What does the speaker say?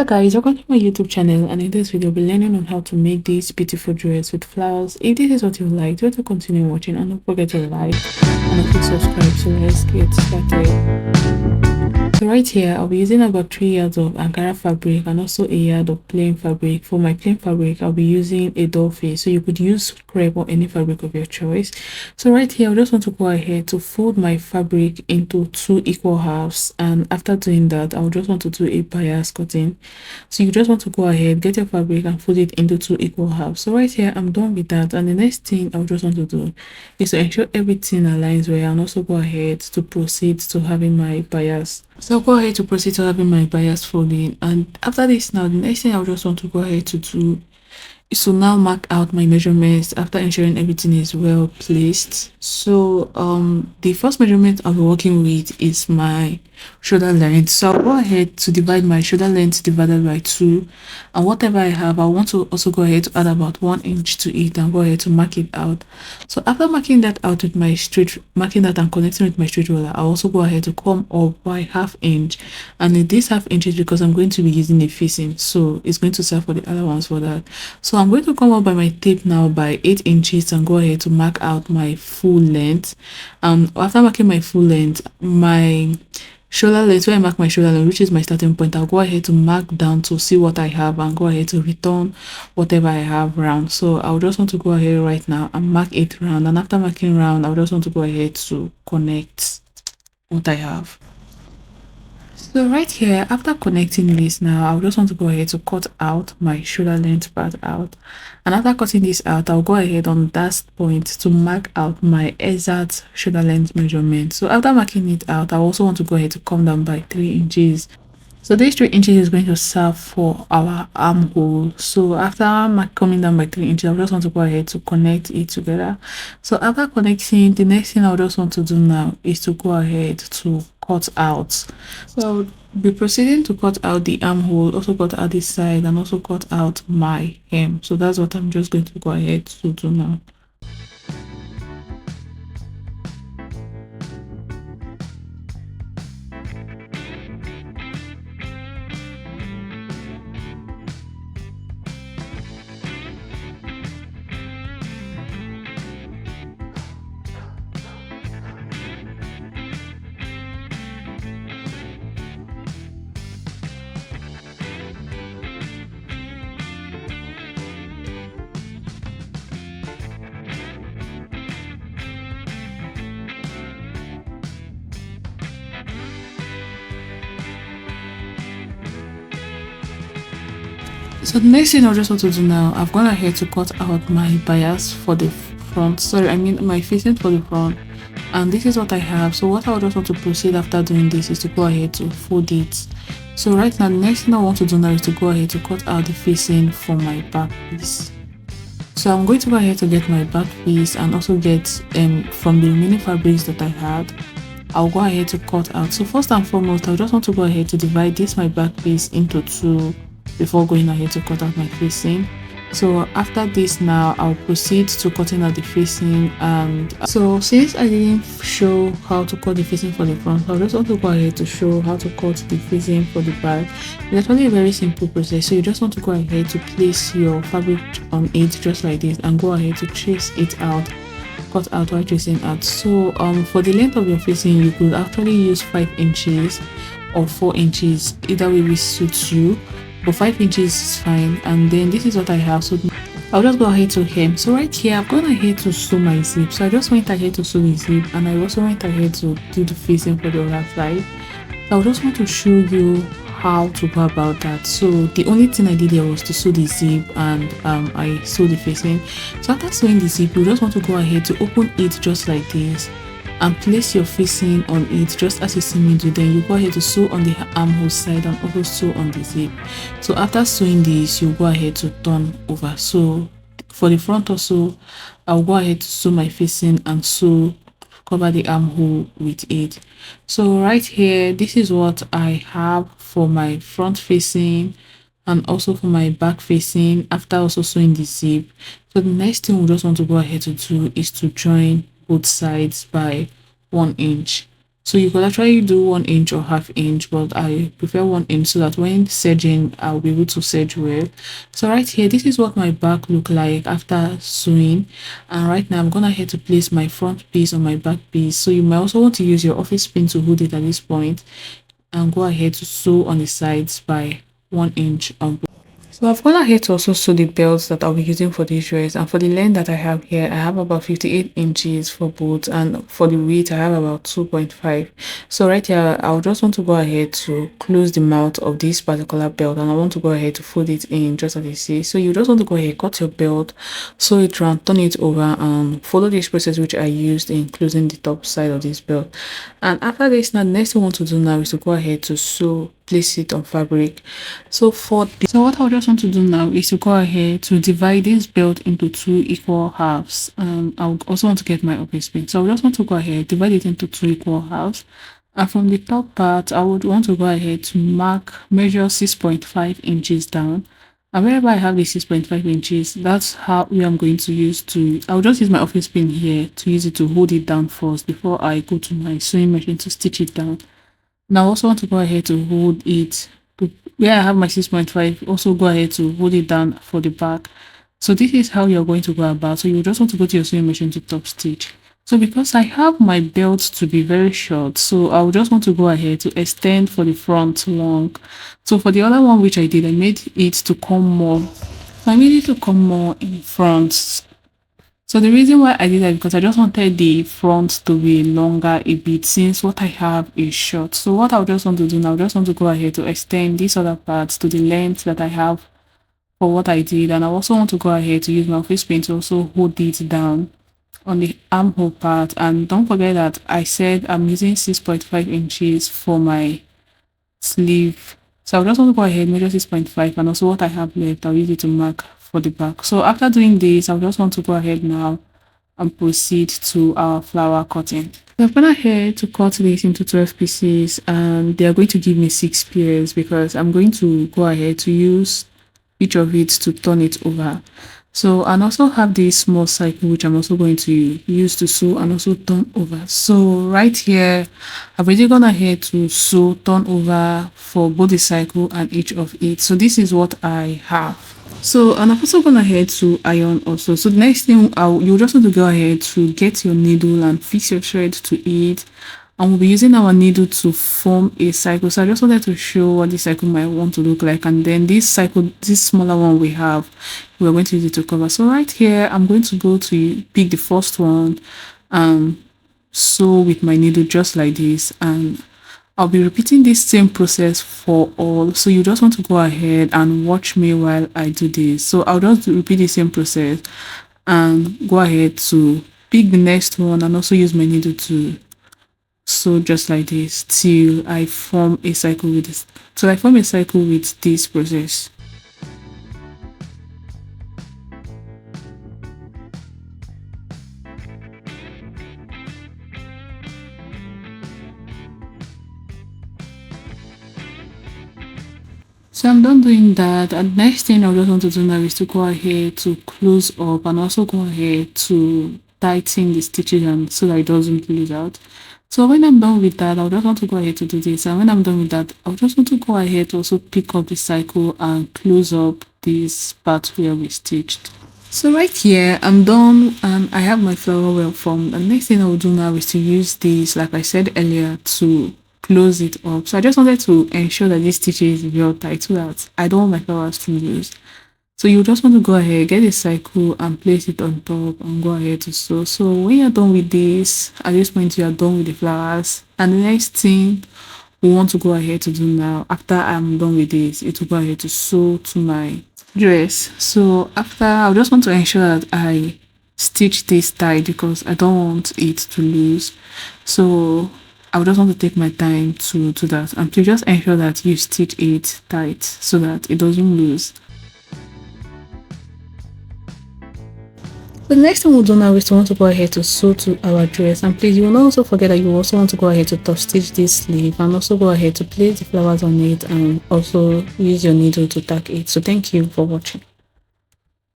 Hi guys, welcome to my YouTube channel, and in this video we'll be learning on how to make this beautiful dress with flowers. If this is what you like, do to continue watching and don't forget to like and click subscribe. So let's get started. So right here, I'll be using about 3 yards of Ankara fabric and also a yard of plain fabric. For my plain fabric, I'll be using a doll face. So you could use crepe or any fabric of your choice. So right here, I just want to go ahead to fold my fabric into 2 equal halves. And after doing that, I'll just want to do a bias cutting. So you just want to go ahead, get your fabric and fold it into 2 equal halves. So right here, I'm done with that. And the next thing I'll just want to do is to ensure everything aligns well, and also go ahead to proceed to having my bias. So I'll go ahead to proceed to having my bias folding, and after this now, the next thing I'll just want to go ahead to do is to now mark out my measurements after ensuring everything is well placed. So the first measurement I'll be working with is my shoulder length. So I'll go ahead to divide my shoulder length divided by 2, and whatever I have, I want to also go ahead to add about 1 inch to it and go ahead to mark it out. So after marking that out with my straight, marking that and connecting with my straight ruler, I'll also go ahead to come up by ½ inch, and in this ½ inch is because I'm going to be using a facing, so it's going to serve for the other ones for that. So I'm going to come up by my tape now by 8 inches and go ahead to mark out my full length. After marking my full length, my shoulder length, where I mark my shoulder length, which is my starting point, I'll go ahead to mark down to see what I have and go ahead to return whatever I have round. So I'll just want to go ahead right now and mark it round, and after marking round, I'll just want to go ahead to connect what I have. So right here, after connecting this now, I'll just want to go ahead to cut out my shoulder length part out. And after cutting this out, I'll go ahead on that point to mark out my exact shoulder length measurement. So after marking it out, I also want to go ahead to come down by 3 inches. So these 3 inches is going to serve for our armhole. So after coming down by 3 inches, I just want to go ahead to connect it together. So after connecting, the next thing I just want to do now is to go ahead to cut out. So I'll be proceeding to cut out the armhole, also cut out this side, and also cut out my hem. So that's what I'm just going to go ahead to do now. So the next thing I just want to do now, I've gone ahead to cut out my bias for the front. Sorry, I mean my facing for the front. And this is what I have. So what I just want to proceed after doing this is to go ahead to fold it. So right now, the next thing I want to do now is to go ahead to cut out the facing for my back piece. So I'm going to go ahead to get my back piece and also get from the remaining fabrics that I had, I'll go ahead to cut out. So first and foremost, I just want to go ahead to divide this my back piece into 2 before going ahead to cut out my facing. So after this now, I'll proceed to cutting out the facing. And so since I didn't show how to cut the facing for the front, I'll just want to go ahead to show how to cut the facing for the back. It's actually a very simple process. So you just want to go ahead to place your fabric on it just like this and go ahead to trace it out, cut out while tracing out. So for the length of your facing, you could actually use 5 inches or 4 inches, either way which suits you, but 5 inches is fine. And then this is what I have, so I'll just go ahead to hem. So right here, I've gone ahead to sew my zip. So I just went ahead to sew the zip, and I also went ahead to do the facing for the other side. So I just want to show you how to go about that. So the only thing I did here was to sew the zip, and I sewed the facing. So after sewing the zip, you just want to go ahead to open it just like this and place your facing on it just as you see me do. Then you go ahead to sew on the armhole side and also sew on the zip. So after sewing this, you go ahead to turn over. So for the front also, I'll go ahead to sew my facing and sew, cover the armhole with it. So right here, this is what I have for my front facing and also for my back facing after also sewing the zip. So the next thing we just want to go ahead to do is to join both sides by 1 inch. So you could actually do 1 inch or half inch, but I prefer 1 inch so that when serging, I'll be able to serge well. So right here, this is what my back look like after sewing. And right now I'm gonna head to place my front piece on my back piece. So you might also want to use your office pin to hold it at this point and go ahead to sew on the sides by 1 inch. So I've gone ahead to also sew the belts that I'll be using for this dress, and for the length that I have here, I have about 58 inches for both, and for the width I have about 2.5. So right here I'll just want to go ahead to close the mouth of this particular belt, and I want to go ahead to fold it in just as you see. So you just want to go ahead, cut your belt, sew it round, turn it over, and follow this process which I used in closing the top side of this belt. And after this, now the next thing I want to do now is to go ahead to sew, place it on fabric. So what I just want to do now is to go ahead to divide this belt into 2 equal halves. I would also want to get my upper pin, so I just want to go ahead, divide it into 2 equal halves, and from the top part I would want to go ahead to measure 6.5 inches down, and wherever I have the 6.5 inches, that's how I'm going to use to, I'll just use my office pin here to use it to hold it down first before I go to my sewing machine to stitch it down. Now I also want to go ahead to hold it to where I have my 6.5, also go ahead to hold it down for the back. So this is how you're going to go about. So you just want to go to your sewing machine to top stitch. So because I have my belt to be very short, so I'll just want to go ahead to extend for the front long. So for the other one which I did, I made it to come more. So I made it to come more in front. So the reason why I did that because I just wanted the front to be longer a bit since what I have is short. So what I just want to do now, I just want to go ahead to extend these other parts to the length that I have for what I did. And I also want to go ahead to use my office pin to also hold it down on the armhole part. And don't forget that I said I'm using 6.5 inches for my sleeve. So I just want to go ahead, measure 6.5, and also what I have left, I'll use it to mark for the back. So after doing this, I just want to go ahead now and proceed to our flower cutting. So I've gone ahead to cut this into 12 pieces, and they are going to give me 6 pairs because I'm going to go ahead to use each of it to turn it over. So and also have this small cycle which I'm also going to use to sew and also turn over. So right here I've already gone ahead to sew, turn over for both the cycle and each of it. So this is what I have. So and I've also gone ahead to iron also. So the next thing you just want to go ahead to get your needle and fix your thread to it, and we'll be using our needle to form a cycle. So I just wanted to show what this cycle might want to look like, and then this cycle, this smaller one we have, we're going to use it to cover. So right here I'm going to go to pick the first one and sew with my needle just like this, and I'll be repeating this same process for all. So you just want to go ahead and watch me while I do this. So I'll just repeat the same process and go ahead to pick the next one and also use my needle to sew just like this till I form a cycle with this. So I form a cycle with this process. So I'm done doing that, and next thing I just want to do now is to go ahead to close up and also go ahead to tighten the stitches and so that it doesn't lose out. So when I'm done with that, I'll just want to go ahead to do this, and when I'm done with that, I'll just want to go ahead to also pick up the cycle and close up this part where we stitched. So right here I'm done and I have my flower well formed, and next thing I will do now is to use this, like I said earlier, to close it up. So I just wanted to ensure that this stitch is real tight so that I don't want my flowers to loose. So you just want to go ahead, get a cycle and place it on top and go ahead to sew. So when you're done with this, at this point you are done with the flowers, and the next thing we want to go ahead to do now, after I'm done with this, is to go ahead to sew to my dress. So after, I just want to ensure that I stitch this tight because I don't want it to loose. So I would just want to take my time to do that, and to just ensure that you stitch it tight so that it doesn't lose. The next thing we'll do now is to want to go ahead to sew to our dress, and please you will not also forget that you also want to go ahead to top stitch this sleeve and also go ahead to place the flowers on it and also use your needle to tack it. So thank you for watching.